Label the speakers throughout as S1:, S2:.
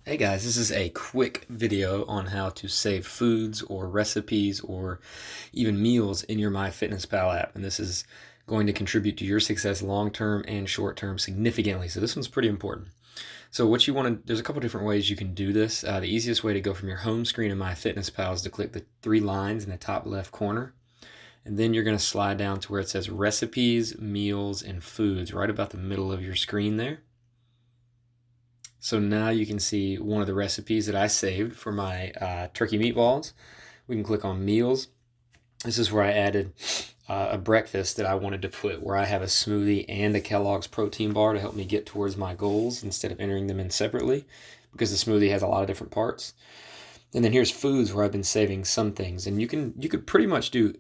S1: Hey guys, this is a quick video on how to save foods or recipes or even meals in your MyFitnessPal app. And this is going to contribute to your success long-term and short-term significantly. So this one's pretty important. So what you want to, there's a couple different ways you can do this. The easiest way to go from your home screen in MyFitnessPal is to click the three lines in the top left corner. And then you're going to slide down to where it says recipes, meals, and foods, right about the middle of your screen there. So now you can see one of the recipes that I saved for my turkey meatballs. We can click on meals. This is where I added a breakfast that I wanted to put, where I have a smoothie and a Kellogg's protein bar to help me get towards my goals instead of entering them in separately, because the smoothie has a lot of different parts. And then here's foods, where I've been saving some things. And you could pretty much do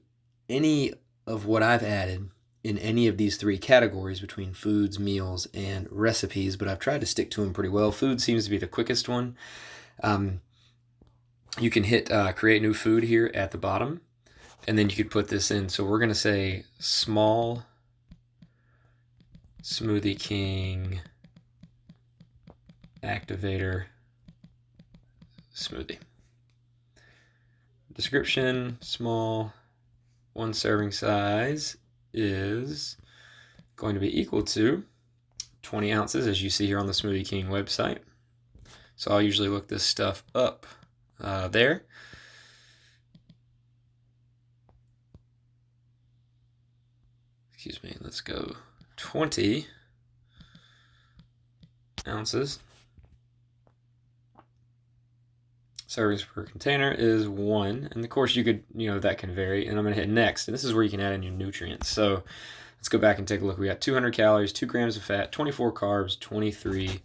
S1: any of what I've added in any of these three categories between foods, meals, and recipes, but I've tried to stick to them pretty well. Food seems to be the quickest one. You can hit create new food here at the bottom, and then you could put this in. So we're going to say small Smoothie King activator smoothie. Description, small, one serving size is going to be equal to 20 ounces, as you see here on the Smoothie King website. So I'll usually look this stuff up there. Excuse me, let's go 20 ounces. Servings per container is 1, and of course you could, that can vary. And I'm going to hit next, and this is where you can add in your nutrients. So let's go back and take a look. We got 200 calories, 2 grams of fat, 24 carbs, 23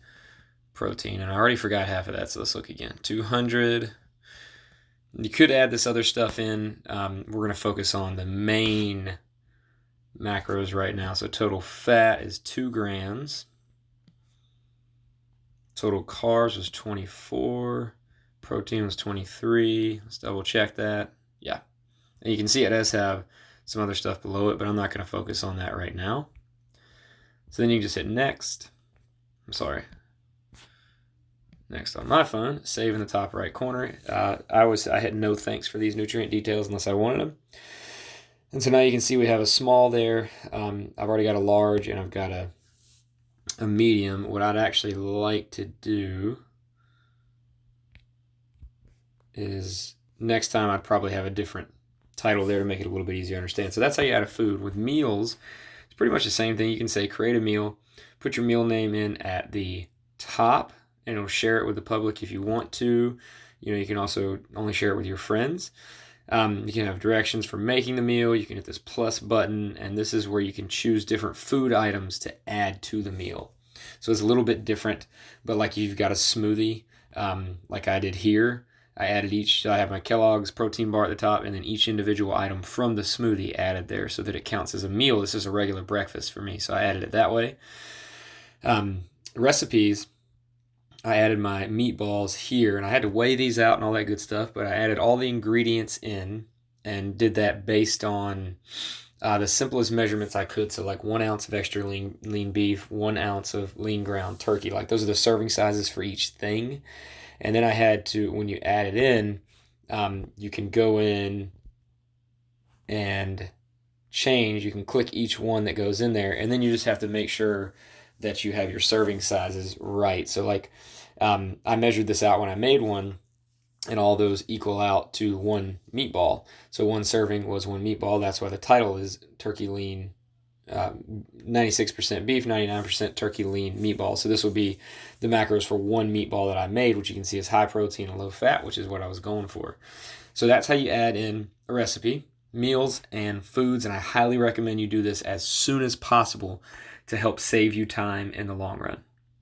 S1: protein, and I already forgot half of that, so let's look again. 200. You could add this other stuff in. We're going to focus on the main macros right now. So total fat is 2 grams. Total carbs was 24. Protein was 23. Let's double check that. Yeah. And you can see it does have some other stuff below it, but I'm not going to focus on that right now. So then you can just hit next. I'm sorry. Next on my phone, save in the top right corner. I had no thanks for these nutrient details unless I wanted them. And so now you can see we have a small there. I've already got a large and I've got a medium. What I'd actually like to do is next time I'd probably have a different title there to make it a little bit easier to understand. So that's how you add a food. With meals, it's pretty much the same thing. You can say create a meal, put your meal name in at the top, and it'll share it with the public if you want to. You can also only share it with your friends. You can have directions for making the meal. You can hit this plus button, and this is where you can choose different food items to add to the meal. So it's a little bit different, but like you've got a smoothie, like I did here. I added each, so I have my Kellogg's protein bar at the top, and then each individual item from the smoothie added there so that it counts as a meal. This is a regular breakfast for me, so I added it that way. Recipes, I added my meatballs here, and I had to weigh these out and all that good stuff, but I added all the ingredients in and did that based on the simplest measurements I could. So like 1 ounce of extra lean beef, 1 ounce of lean ground turkey. Like those are the serving sizes for each thing. And then I had to, when you add it in, you can go in and change. You can click each one that goes in there, and then you just have to make sure that you have your serving sizes right. So like I measured this out when I made one, and all those equal out to 1 meatball. So 1 serving was 1 meatball. That's why the title is Turkey Lean, 96% beef, 99% turkey lean meatball. So this will be the macros for 1 meatball that I made, which you can see is high protein and low fat, which is what I was going for. So that's how you add in a recipe, meals, and foods. And I highly recommend you do this as soon as possible to help save you time in the long run.